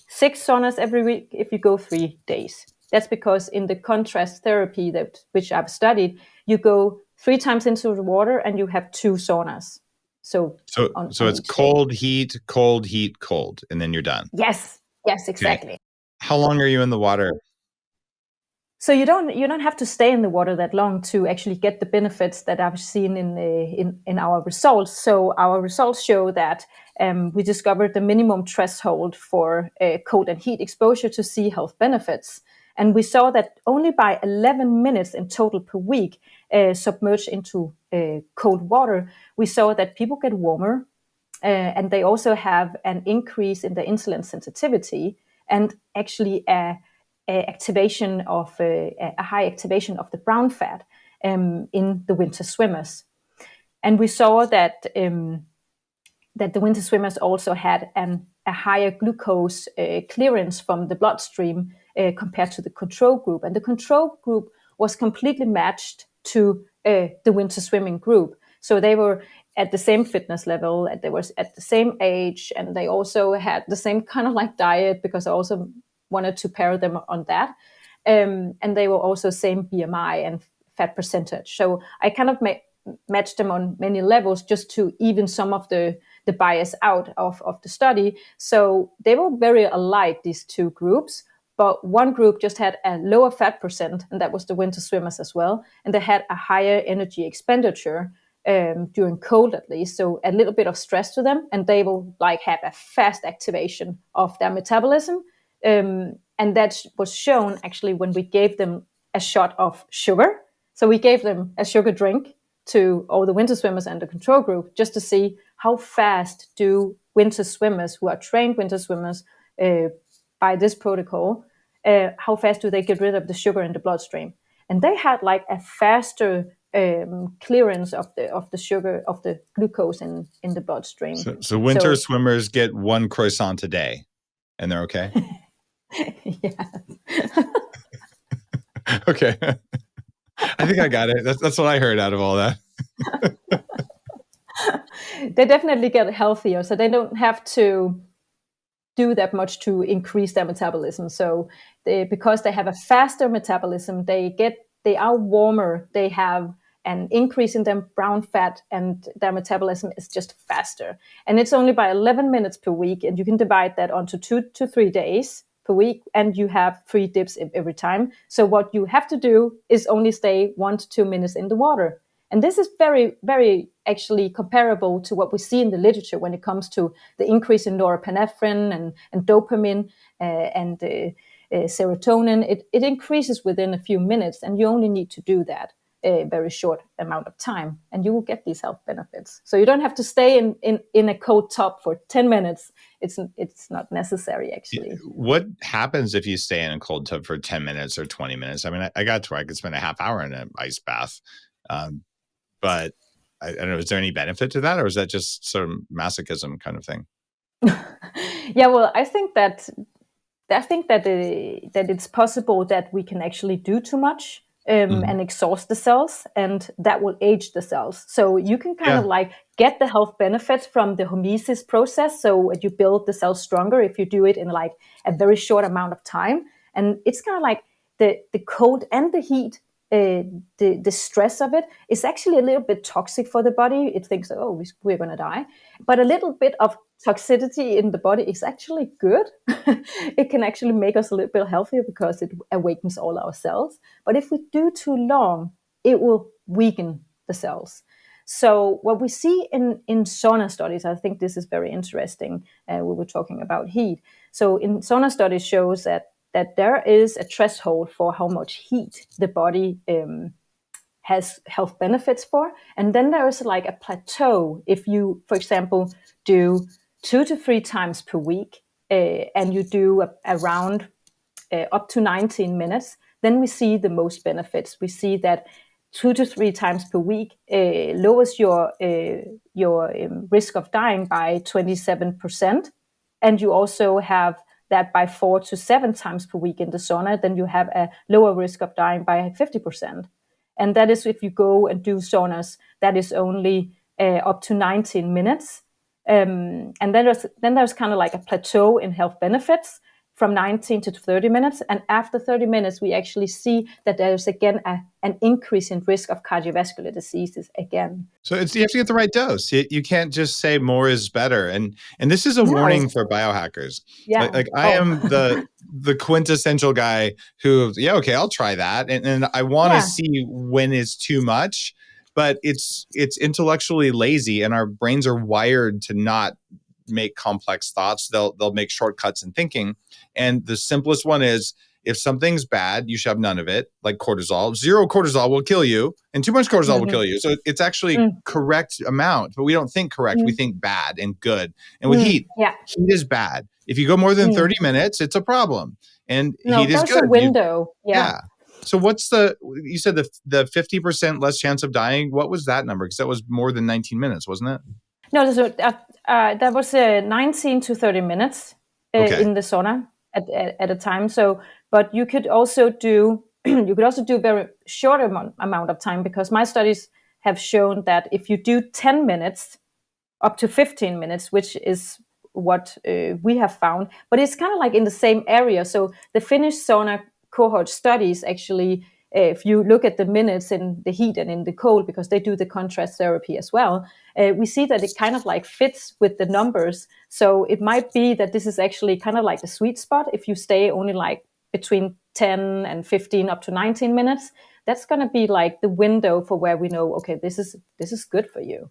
6 saunas every week if you go 3 days. That's because in the contrast therapy which I've studied, you go 3 times into the water and you have 2 saunas. So it's cold, heat, cold, heat, cold, and then you're done. Yes, exactly. Okay. How long are you in the water? So you don't have to stay in the water that long to actually get the benefits that I've seen in our results. So our results show that we discovered the minimum threshold for cold and heat exposure to see health benefits. And we saw that only by 11 minutes in total per week submerged into cold water, we saw that people get warmer, and they also have an increase in the insulin sensitivity and actually a activation of a high activation of the brown fat in the winter swimmers. And we saw that that the winter swimmers also had a higher glucose clearance from the bloodstream compared to the control group. And the control group was completely matched to the winter swimming group. So they were at the same fitness level, they were at the same age, and they also had the same kind of like diet, because I also wanted to pair them on that. And they were also same BMI and fat percentage. So I kind of matched them on many levels just to even some of the bias out of the study. So they were very alike, these two groups, but one group just had a lower fat percent, and that was the winter swimmers as well. And they had a higher energy expenditure during cold, at least. So a little bit of stress to them, and they will like have a fast activation of their metabolism. And that was shown actually when we gave them a shot of sugar. So we gave them a sugar drink to all the winter swimmers and the control group, just to see how fast do winter swimmers who are trained winter swimmers by this protocol, how fast do they get rid of the sugar in the bloodstream. And they had like a faster clearance of the sugar, of the glucose in the bloodstream. So winter swimmers get one croissant a day and they're okay? Yeah. Okay. I think I got it. That's what I heard out of all that. They definitely get healthier, so they don't have to do that much to increase their metabolism. So because they have a faster metabolism, they are warmer, they have an increase in their brown fat, and their metabolism is just faster. And it's only by 11 minutes per week, and you can divide that onto 2 to 3 days per week, and you have 3 dips every time. So what you have to do is only stay 1 to 2 minutes in the water. And this is very, very actually comparable to what we see in the literature when it comes to the increase in norepinephrine and dopamine and serotonin. It increases within a few minutes, and you only need to do that a very short amount of time, and you will get these health benefits. So you don't have to stay in a cold tub for 10 minutes. It's not necessary, actually. What happens if you stay in a cold tub for 10 minutes or 20 minutes? I mean, I got to where I could spend a half hour in an ice bath. But I don't know, is there any benefit to that, or is that just sort of masochism kind of thing? Yeah, well, I think that it's possible that we can actually do too much and exhaust the cells, and that will age the cells. So you can kind of like get the health benefits from the hormesis process. So you build the cells stronger if you do it in like a very short amount of time. And it's kind of like the cold and the heat. The stress of it is actually a little bit toxic for the body. It thinks, oh, we're going to die. But a little bit of toxicity in the body is actually good. It can actually make us a little bit healthier because it awakens all our cells. But if we do too long, it will weaken the cells. So what we see in sauna studies, I think this is very interesting. We were talking about heat. So in sauna studies shows that there is a threshold for how much heat the body has health benefits for. And then there is like a plateau. If you, for example, do 2 to 3 times per week and you do around up to 19 minutes, then we see the most benefits. We see that 2 to 3 times per week lowers your risk of dying by 27%. And you also have that by 4 to 7 times per week in the sauna, then you have a lower risk of dying by 50%. And that is if you go and do saunas, that is only up to 19 minutes. And then there's kind of like a plateau in health benefits. from 19 to 30 minutes. And after 30 minutes, we actually see that there's again an increase in risk of cardiovascular diseases again. So you have to get the right dose. You can't just say more is better. And this is a No. warning for biohackers. Yeah. Like I am the quintessential guy who, okay, I'll try that. And I want to see when it's too much, but it's intellectually lazy, and our brains are wired to not make complex thoughts. They'll make shortcuts in thinking. And the simplest one is, if something's bad, you should have none of it, like cortisol. 0 cortisol will kill you, and too much cortisol will kill you. So it's actually correct amount, but we don't think correct. We think bad and good. And with heat, heat is bad. If you go more than 30 minutes, it's a problem. And heat is good. There's a window. So what's you said the 50% less chance of dying? What was that number? Because that was more than 19 minutes, wasn't it? No, that was 19 to 30 minutes in the sauna at a time. So, but you could also do very short amount of time, because my studies have shown that if you do 10 minutes up to 15 minutes, which is what we have found, but it's kind of like in the same area. So the Finnish sauna cohort studies actually, if you look at the minutes in the heat and in the cold, because they do the contrast therapy as well, we see that it kind of like fits with the numbers. So it might be that this is actually kind of like the sweet spot. If you stay only like between 10 and 15 up to 19 minutes, that's going to be like the window for where we know, okay, this is good for you.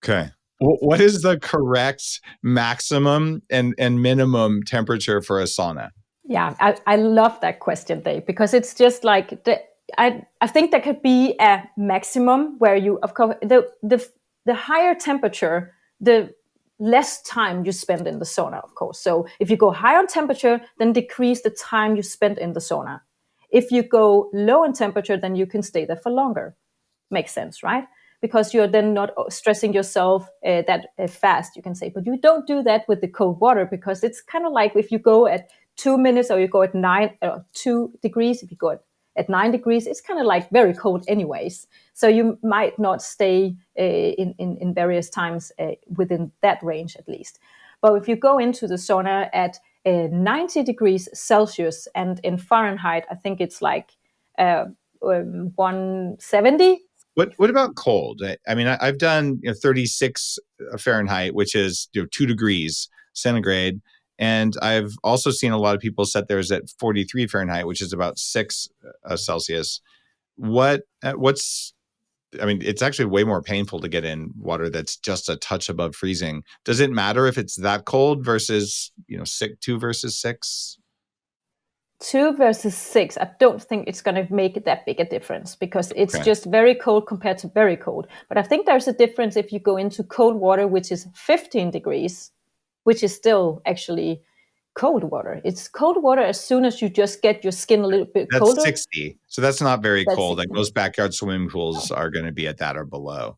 Okay. What is the correct maximum and minimum temperature for a sauna? Yeah, I love that question, Dave, because it's just like I think there could be a maximum where you, of course, the higher temperature, the less time you spend in the sauna, of course. So if you go high on temperature, then decrease the time you spend in the sauna. If you go low in temperature, then you can stay there for longer. Makes sense, right? Because you're then not stressing yourself that fast, you can say. But you don't do that with the cold water, because it's kind of like if you go at 2 minutes, or you go at 2 degrees, if you go at 9 degrees, it's kind of like very cold anyways. So you might not stay in various times within that range at least. But if you go into the sauna at 90 degrees Celsius, and in Fahrenheit, I think it's like 170. What about cold? I mean, I've done 36 Fahrenheit, which is 2 degrees centigrade. And I've also seen a lot of people set theirs at 43 Fahrenheit, which is about 6 Celsius. It's actually way more painful to get in water that's just a touch above freezing. Does it matter if it's that cold versus, 2 versus 6? 2 versus 6, I don't think it's going to make that big a difference, because it's just very cold compared to very cold. But I think there's a difference if you go into cold water, which is 15 degrees, which is still actually cold water. It's cold water as soon as you just get your skin a little bit colder. That's 60. So that's not very cold. 60. Like most backyard swimming pools are going to be at that or below.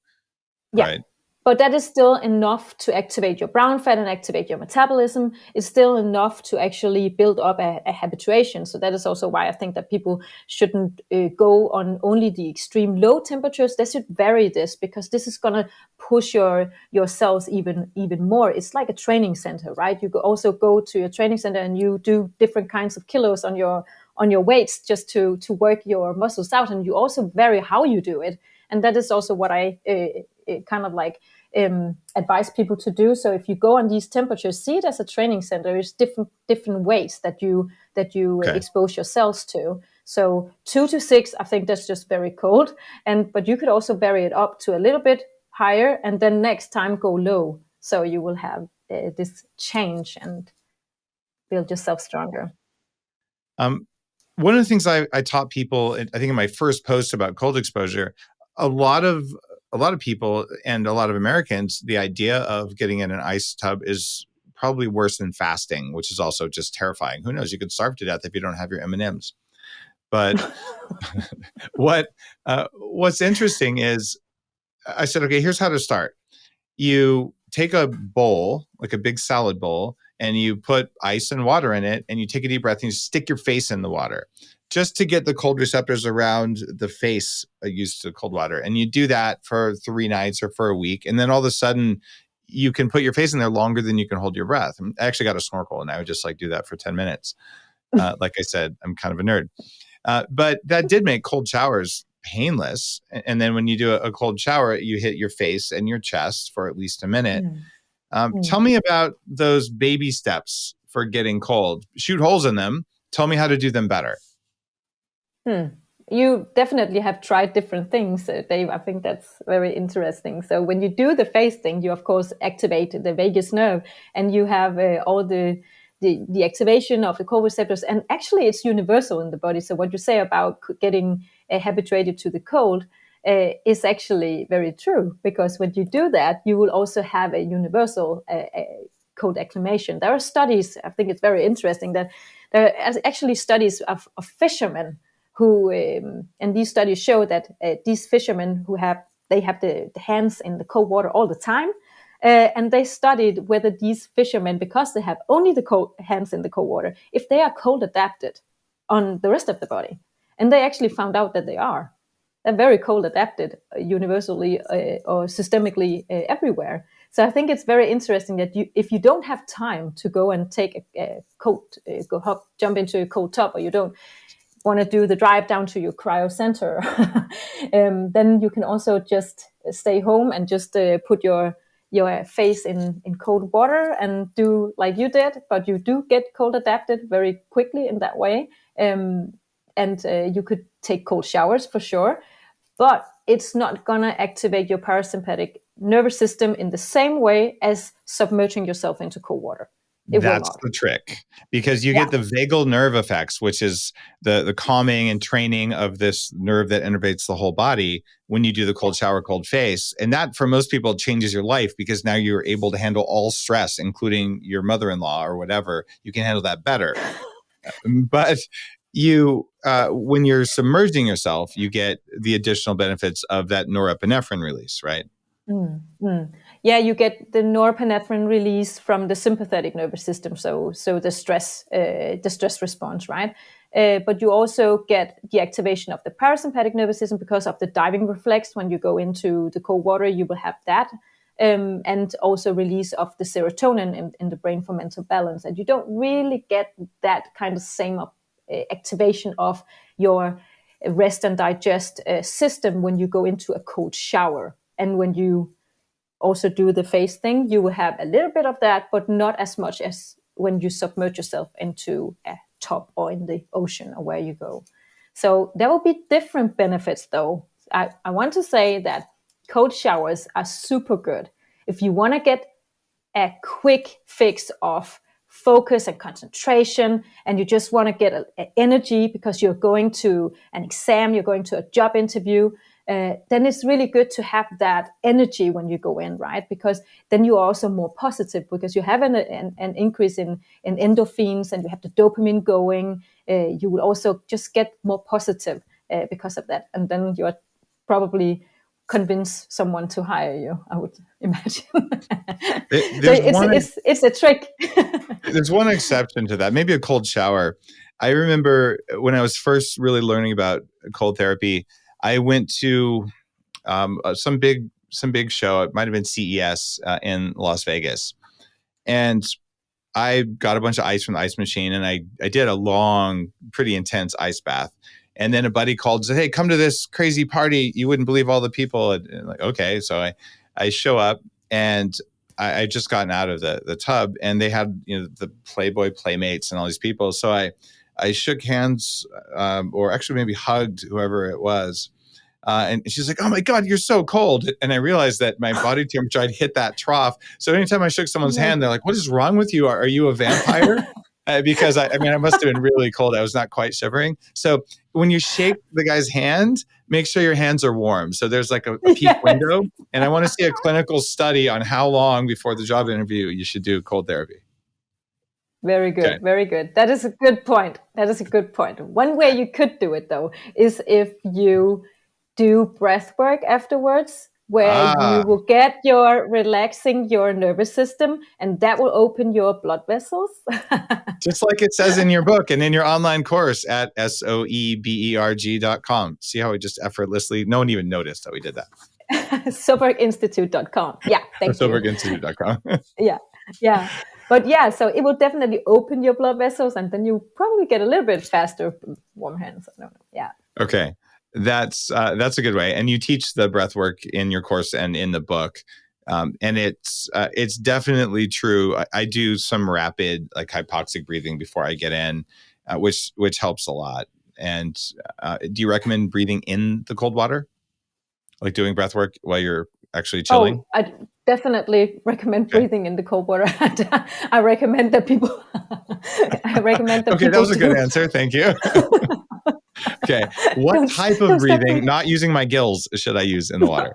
Yeah. Right? But that is still enough to activate your brown fat and activate your metabolism. It's still enough to actually build up a habituation. So that is also why I think that people shouldn't go on only the extreme low temperatures. They should vary this, because this is going to push your cells even more. It's like a training center, right? You also go to your training center and you do different kinds of kilos on your weights just to work your muscles out. And you also vary how you do it. And that is also what I kind of like advise people to do. So if you go on these temperatures, see it as a training center. There's different ways that you expose your cells to. So 2 to 6, I think that's just very cold. But you could also vary it up to a little bit higher, and then next time go low. So you will have this change and build yourself stronger. One of the things I taught people, I think in my first post about cold exposure, a lot of people and a lot of Americans, the idea of getting in an ice tub is probably worse than fasting, which is also just terrifying. Who knows? You could starve to death if you don't have your M&Ms. But what's interesting is I said, okay, here's how to start. You take a bowl, like a big salad bowl, and you put ice and water in it, and you take a deep breath and you stick your face in the water, just to get the cold receptors around the face used to cold water. And you do that for 3 nights or for a week. And then all of a sudden you can put your face in there longer than you can hold your breath. I actually got a snorkel, and I would just like do that for 10 minutes. Like I said, I'm kind of a nerd. But that did make cold showers painless. And then when you do a cold shower, you hit your face and your chest for at least a minute. Tell me about those baby steps for getting cold. Shoot holes in them. Tell me how to do them better. You definitely have tried different things, Dave. I think that's very interesting. So when you do the face thing, you of course activate the vagus nerve, and you have all the activation of the cold receptors. And actually, it's universal in the body. So what you say about getting habituated to the cold is actually very true, because when you do that, you will also have a universal cold acclimation. There are studies, I think it's very interesting, that there are actually studies of fishermen who, and these studies show that these fishermen they have the hands in the cold water all the time. And they studied whether these fishermen, because they have only the hands in the cold water, if they are cold adapted on the rest of the body. And they actually found out that they are. They're very cold adapted universally or systemically everywhere. So I think it's very interesting that if you don't have time to go and take a cold, jump into a cold tub, or you don't want to do the drive down to your cryo center, then you can also just stay home and just put your face in cold water and do like you did. But you do get cold adapted very quickly in that way. And you could take cold showers for sure, but it's not going to activate your parasympathetic nervous system in the same way as submerging yourself into cold water. That's the trick, because you get the vagal nerve effects, which is the calming and training of this nerve that innervates the whole body when you do the cold shower, cold face. And that, for most people, changes your life, because now you're able to handle all stress, including your mother-in-law or whatever. You can handle that better. But when you're submerging yourself, you get the additional benefits of that norepinephrine release, right? Yeah, you get the norepinephrine release from the sympathetic nervous system, so the stress response, right? But you also get the activation of the parasympathetic nervous system because of the diving reflex. When you go into the cold water, you will have that, and also release of the serotonin in the brain for mental balance. And you don't really get that kind of same activation of your rest and digest system when you go into a cold shower. And when you also do the face thing, you will have a little bit of that, but not as much as when you submerge yourself into a tub or in the ocean or where you go. So there will be different benefits, though. I want to say that cold showers are super good if you want to get a quick fix of focus and concentration, and you just want to get energy because you're going to an exam, you're going to a job interview. Then it's really good to have that energy when you go in, right? Because then you are also more positive, because you have an increase in endorphins, and you have the dopamine going. You will also just get more positive because of that. And then you're probably convince someone to hire you, I would imagine. It's a trick. There's one exception to that, maybe a cold shower. I remember when I was first really learning about cold therapy, I went to some big show. It might have been CES in Las Vegas, and I got a bunch of ice from the ice machine, and I did a long, pretty intense ice bath. And then a buddy called and said, "Hey, come to this crazy party. You wouldn't believe all the people." And like, okay, so I show up, and I just gotten out of the tub, and they had the Playboy Playmates and all these people. So I shook hands, or actually maybe hugged whoever it was. And she's like, "Oh my God, you're so cold." And I realized that my body temperature, I'd hit that trough. So anytime I shook someone's hand, they're like, "What is wrong with you? Are you a vampire?" Because I must have been really cold. I was not quite shivering. So when you shake the guy's hand, make sure your hands are warm. So there's like a peak window. And I want to see a clinical study on how long before the job interview you should do cold therapy. Very good. Okay. Very good. That is a good point. One way you could do it, though, is if you do breath work afterwards, where you will get relaxing your nervous system, and that will open your blood vessels. Just like it says in your book and in your online course at soeberg.com. See how we just effortlessly, no one even noticed that we did that. Soeberginstitute.com. Yeah, thank you. Soeberginstitute.com. Yeah. But yeah, so it will definitely open your blood vessels, and then you probably get a little bit faster warm hands. I don't know. Yeah. Okay. That's a good way. And you teach the breath work in your course and in the book. And it's definitely true. I do some rapid like hypoxic breathing before I get in, which helps a lot. And do you recommend breathing in the cold water? Like doing breath work while you're actually chilling? Oh, I definitely recommend breathing in the cold water. I recommend that people. Okay, that was a good answer. Thank you. Okay, what type of breathing, not using my gills, should I use in the water?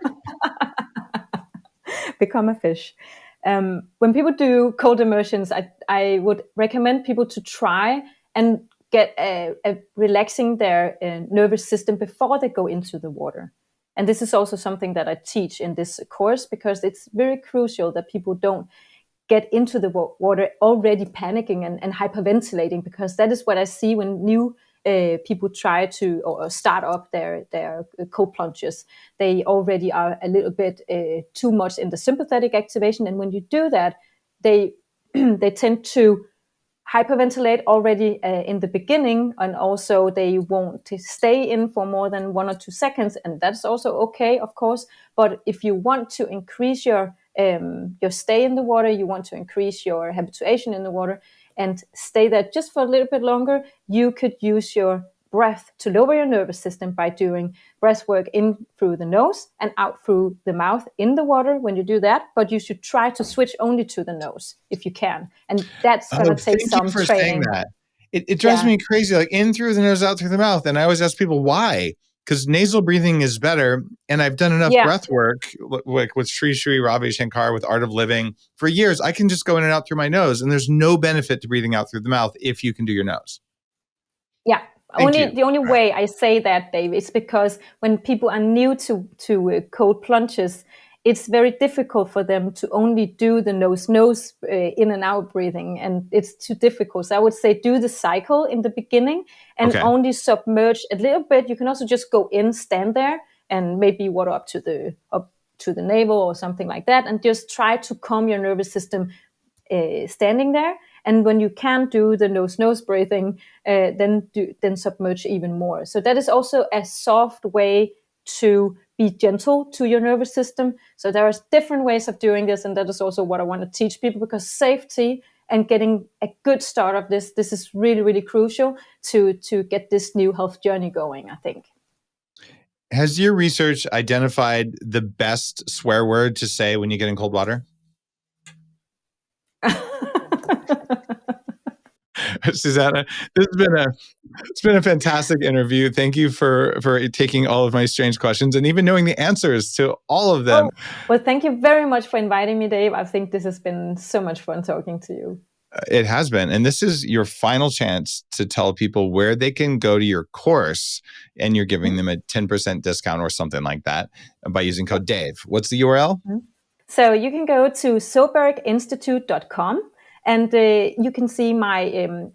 Become a fish. When people do cold immersions, I would recommend people to try and get relaxing their nervous system before they go into the water. And this is also something that I teach in this course, because it's very crucial that people don't get into the water already panicking and hyperventilating, because that is what I see when new people try to or start up their cold plunges. They already are a little bit too much in the sympathetic activation, and when you do that, they they tend to hyperventilate already in the beginning, and also they won't stay in for more than 1 or 2 seconds, and that's also okay, of course. But if you want to increase your stay in the water, you want to increase your habituation in the water and stay there just for a little bit longer, you could use your breath to lower your nervous system by doing breath work in through the nose and out through the mouth in the water when you do that. But you should try to switch only to the nose if you can. And that's going to take some training. Saying that. It drives me crazy, like in through the nose, out through the mouth. And I always ask people why, because nasal breathing is better. And I've done enough breath work with Sri Ravi Shankar, with Art of Living for years. I can just go in and out through my nose, and there's no benefit to breathing out through the mouth if you can do your nose. Yeah. The only way I say that, Dave, is because when people are new to cold plunges, it's very difficult for them to only do the nose in and out breathing, and it's too difficult. So I would say do the cycle in the beginning and only submerge a little bit. You can also just go in, stand there, and maybe water up to the navel or something like that, and just try to calm your nervous system standing there. And when you can do the nose breathing, then submerge even more. So that is also a soft way to be gentle to your nervous system. So there are different ways of doing this, and that is also what I want to teach people, because safety and getting a good start of this is really, really crucial to get this new health journey going, I think. Has your research identified the best swear word to say when you get in cold water? Susanna, it's been a fantastic interview. Thank you for taking all of my strange questions and even knowing the answers to all of them. Well, thank you very much for inviting me, Dave. I think this has been so much fun talking to you. It has been. And this is your final chance to tell people where they can go to your course, and you're giving them a 10% discount or something like that by using code Dave. What's the URL? So you can go to Soeberginstitute.com. And you can see my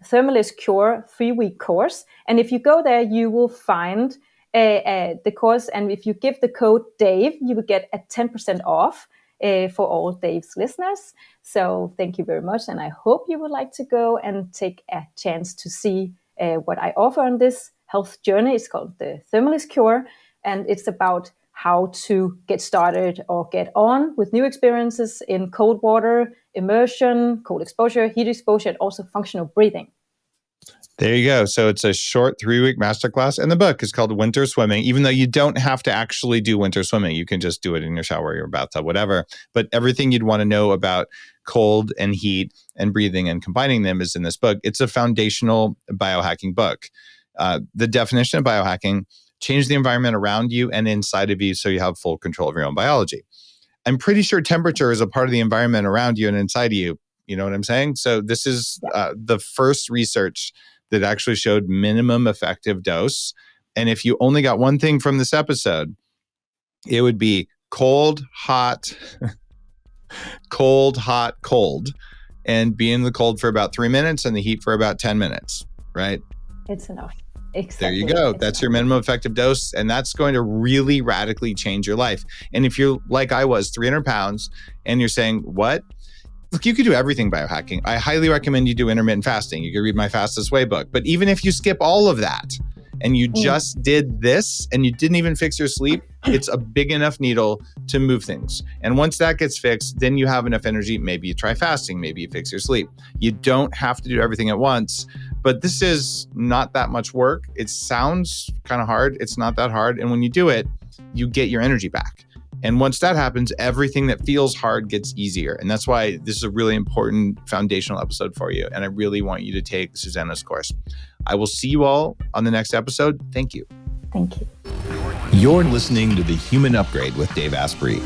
Thermalist Cure 3-week course. And if you go there, you will find the course. And if you give the code Dave, you will get a 10% off for all Dave's listeners. So thank you very much. And I hope you would like to go and take a chance to see what I offer on this health journey. It's called the Thermalist Cure. And it's about how to get started or get on with new experiences in cold water, immersion, cold exposure, heat exposure, and also functional breathing. There you go. So it's a short 3-week masterclass, and the book is called Winter Swimming, even though you don't have to actually do winter swimming. You can just do it in your shower, your bathtub, whatever. But everything you'd want to know about cold and heat and breathing and combining them is in this book. It's a foundational biohacking book. The definition of biohacking: change the environment around you and inside of you so you have full control of your own biology. I'm pretty sure temperature is a part of the environment around you and inside of you. You know what I'm saying? So this is the first research that actually showed minimum effective dose. And if you only got one thing from this episode, it would be cold, hot, cold, hot, cold, and be in the cold for about 3 minutes and the heat for about 10 minutes, right? It's enough. There you Exactly. go. That's your minimum effective dose. And that's going to really radically change your life. And if you're like I was, 300 pounds, and you're saying, what? Look, you could do everything biohacking. I highly recommend you do intermittent fasting. You could read my Fastest Way book. But even if you skip all of that and you just did this and you didn't even fix your sleep, it's a big enough needle to move things. And once that gets fixed, then you have enough energy. Maybe you try fasting. Maybe you fix your sleep. You don't have to do everything at once. But this is not that much work. It sounds kind of hard. It's not that hard. And when you do it, you get your energy back. And once that happens, everything that feels hard gets easier. And that's why this is a really important foundational episode for you. And I really want you to take Susanna's course. I will see you all on the next episode. Thank you. Thank you. You're listening to The Human Upgrade with Dave Asprey.